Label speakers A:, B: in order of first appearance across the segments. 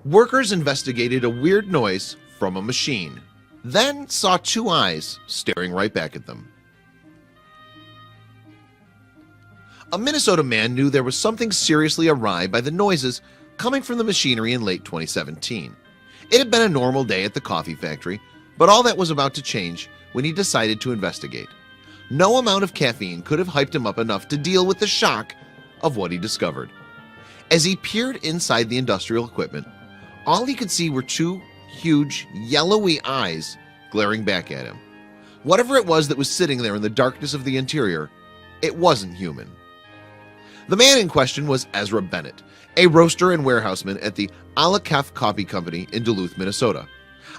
A: Workers investigated a weird noise from a machine, then saw two eyes staring right back at them. A Minnesota man knew there was something seriously awry by the noises coming from the machinery in late 2017. It had been a normal day at the coffee factory, but all that was about to change when he decided to investigate. No amount of caffeine could have hyped him up enough to deal with the shock of what he discovered. As he peered inside the industrial equipment, all he could see were two huge yellowy eyes glaring back at him. Whatever it was that was sitting there in the darkness of the interior, it wasn't human. The man in question was Ezra Bennett, a roaster and warehouseman at the Aleph Coffee Company in Duluth, Minnesota.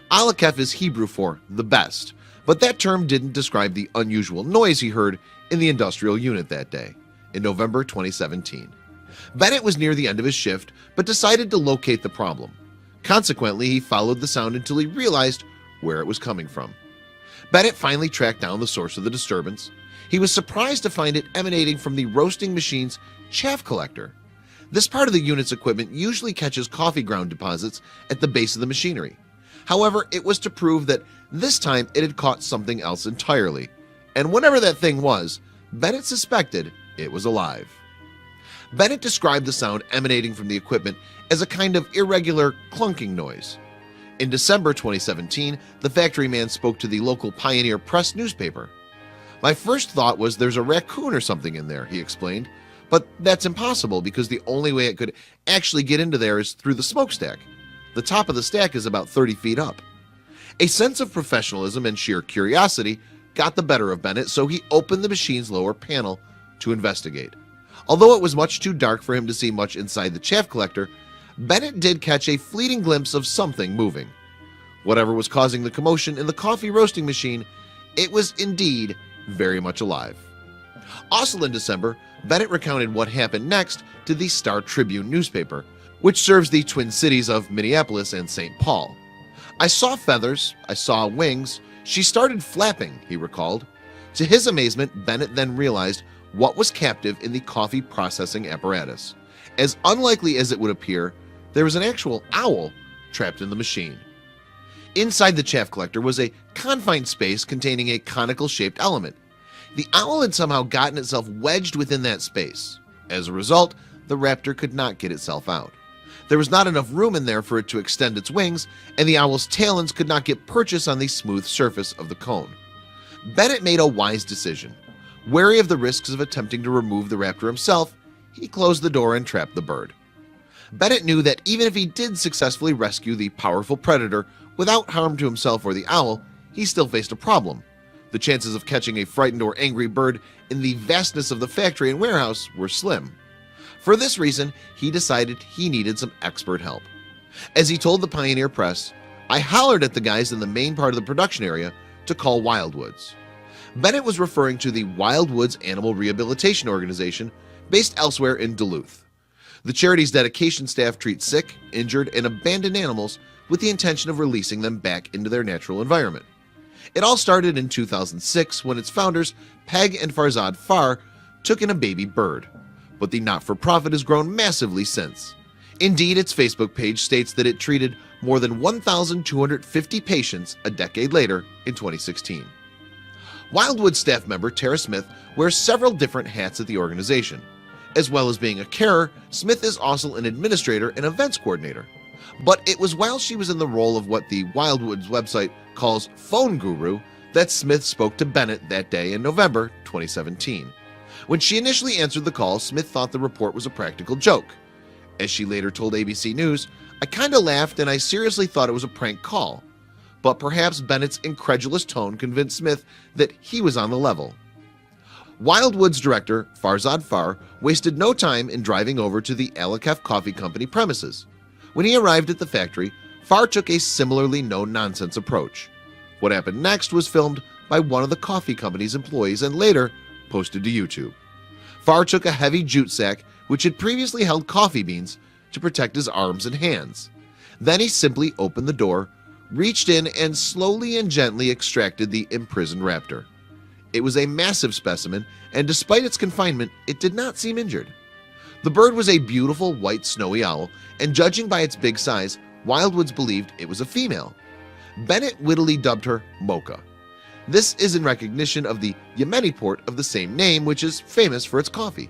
A: Aleph is Hebrew for the best, but that term didn't describe the unusual noise he heard in the industrial unit that day, in November 2017. Bennett was near the end of his shift, but decided to locate the problem. Consequently, he followed the sound until he realized where it was coming from. Bennett finally tracked down the source of the disturbance. He was surprised to find it emanating from the roasting machine's chaff collector. This part of the unit's equipment usually catches coffee ground deposits at the base of the machinery. However, it was to prove that this time it had caught something else entirely, and whatever that thing was, Bennett suspected it was alive. Bennett described the sound emanating from the equipment as a kind of irregular clunking noise. In December 2017, the factory man spoke to the local Pioneer Press newspaper. "My first thought was there's a raccoon or something in there," he explained, "but that's impossible because the only way it could actually get into there is through the smokestack. The top of the stack is about 30 feet up." A sense of professionalism and sheer curiosity got the better of Bennett, so he opened the machine's lower panel to investigate. Although it was much too dark for him to see much inside the chaff collector, Bennett did catch a fleeting glimpse of something moving. Whatever was causing the commotion in the coffee roasting machine, it was indeed very much alive. Also in December, Bennett recounted what happened next to the Star Tribune newspaper, which serves the Twin Cities of Minneapolis and St. Paul. "I saw feathers, I saw wings, she started flapping," he recalled. To his amazement, Bennett then realized what was captive in the coffee processing apparatus. As unlikely as it would appear, there was an actual owl trapped in the machine. Inside the chaff collector was a confined space containing a conical-shaped element. The owl had somehow gotten itself wedged within that space. As a result, the raptor could not get itself out. There was not enough room in there for it to extend its wings, and the owl's talons could not get purchase on the smooth surface of the cone. Bennett made a wise decision. Wary of the risks of attempting to remove the raptor himself, he closed the door and trapped the bird. Bennett knew that even if he did successfully rescue the powerful predator without harm to himself or the owl, he still faced a problem. The chances of catching a frightened or angry bird in the vastness of the factory and warehouse were slim. For this reason, he decided he needed some expert help. As he told the Pioneer Press, "I hollered at the guys in the main part of the production area to call Wildwoods." Bennett was referring to the Wildwoods Animal Rehabilitation Organization based elsewhere in Duluth. The charity's dedication staff treats sick, injured, and abandoned animals with the intention of releasing them back into their natural environment. It all started in 2006 when its founders, Peg and Farzad Farr, took in a baby bird, but the not-for-profit has grown massively since. Indeed, its Facebook page states that it treated more than 1,250 patients a decade later in 2016. Wildwood staff member Tara Smith wears several different hats at the organization. As well as being a carer, Smith is also an administrator and events coordinator. But it was while she was in the role of what the Wildwoods website calls phone guru that Smith spoke to Bennett that day in November 2017. When she initially answered the call, Smith thought the report was a practical joke. As she later told ABC News, "I kinda laughed and I seriously thought it was a prank call." But perhaps Bennett's incredulous tone convinced Smith that he was on the level. Wildwood's director, Farzad Farr, wasted no time in driving over to the Aleph Coffee Company premises. When he arrived at the factory, Farr took a similarly no-nonsense approach. What happened next was filmed by one of the coffee company's employees and later posted to YouTube. Farr took a heavy jute sack which had previously held coffee beans to protect his arms and hands. Then he simply opened the door, reached in, and slowly and gently extracted the imprisoned raptor. It was a massive specimen, and despite its confinement, it did not seem injured. The bird was a beautiful white snowy owl, and judging by its big size, Wildwoods believed it was a female. Bennett wittily dubbed her Mocha. This is in recognition of the Yemeni port of the same name, which is famous for its coffee,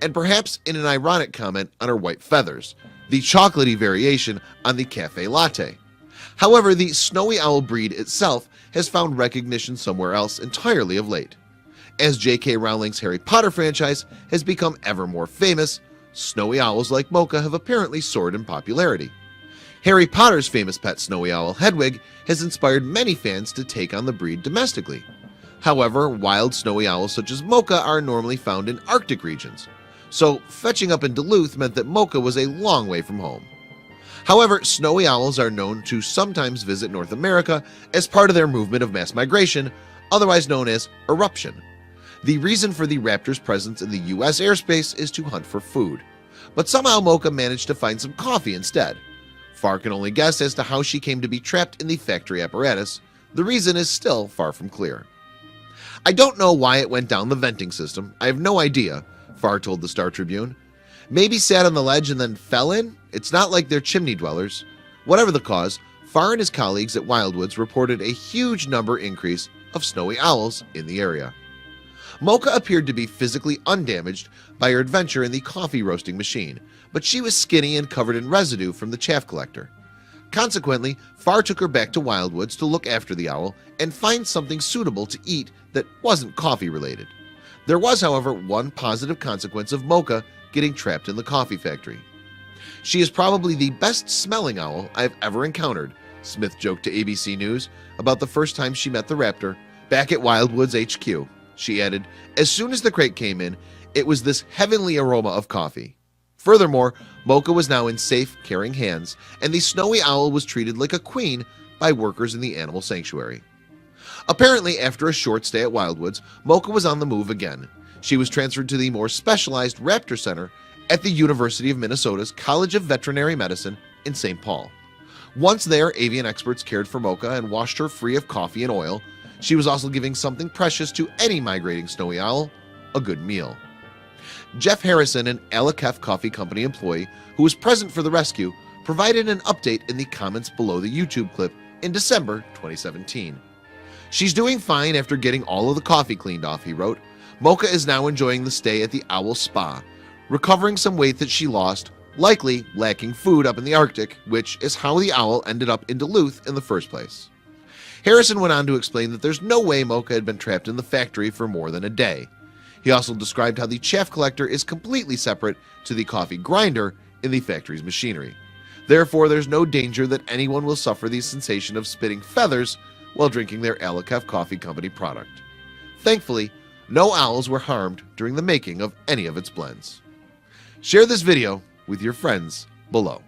A: and perhaps in an ironic comment on her white feathers, the chocolatey variation on the cafe latte. However, the snowy owl breed itself has found recognition somewhere else entirely of late. As J.K. Rowling's Harry Potter franchise has become ever more famous, snowy owls like Mocha have apparently soared in popularity. Harry Potter's famous pet snowy owl Hedwig has inspired many fans to take on the breed domestically. However, wild snowy owls such as Mocha are normally found in Arctic regions, so fetching up in Duluth meant that Mocha was a long way from home. However, snowy owls are known to sometimes visit North America as part of their movement of mass migration, otherwise known as eruption. The reason for the raptor's presence in the US airspace is to hunt for food, but somehow Mocha managed to find some coffee instead. Far can only guess as to how she came to be trapped in the factory apparatus. The reason is still far from clear. I don't know why it went down the venting system. I have no idea, Farr told the Star Tribune. Maybe sat on the ledge and then fell in? It's not like they're chimney dwellers. Whatever the cause, Farr and his colleagues at Wildwoods reported a huge number increase of snowy owls in the area. Mocha appeared to be physically undamaged by her adventure in the coffee roasting machine, but she was skinny and covered in residue from the chaff collector. Consequently, Farr took her back to Wildwoods to look after the owl and find something suitable to eat that wasn't coffee related. There was, however, one positive consequence of Mocha getting trapped in the coffee factory. She is probably the best smelling owl I've ever encountered, Smith joked to ABC News about the first time she met the raptor back at Wildwoods HQ. She added, as soon as the crate came in, it was this heavenly aroma of coffee. Furthermore, Mocha was now in safe, caring hands, and the snowy owl was treated like a queen by workers in the animal sanctuary. Apparently, after a short stay at Wildwoods, Mocha was on the move again. She was transferred to the more specialized Raptor Center at the University of Minnesota's College of Veterinary Medicine in St. Paul. Once there, avian experts cared for Mocha and washed her free of coffee and oil. She was also giving something precious to any migrating snowy owl, a good meal. Jeff Harrison, an Alikef Coffee Company employee who was present for the rescue, provided an update in the comments below the YouTube clip in December 2017. She's doing fine after getting all of the coffee cleaned off, he wrote. Mocha is now enjoying the stay at the Owl Spa, recovering some weight that she lost, likely lacking food up in the Arctic, which is how the owl ended up in Duluth in the first place. Harrison went on to explain that there's no way Mocha had been trapped in the factory for more than a day. He also described how the chaff collector is completely separate to the coffee grinder in the factory's machinery. Therefore, there's no danger that anyone will suffer the sensation of spitting feathers while drinking their Alikef Coffee Company product. Thankfully, no owls were harmed during the making of any of its blends. Share this video with your friends below.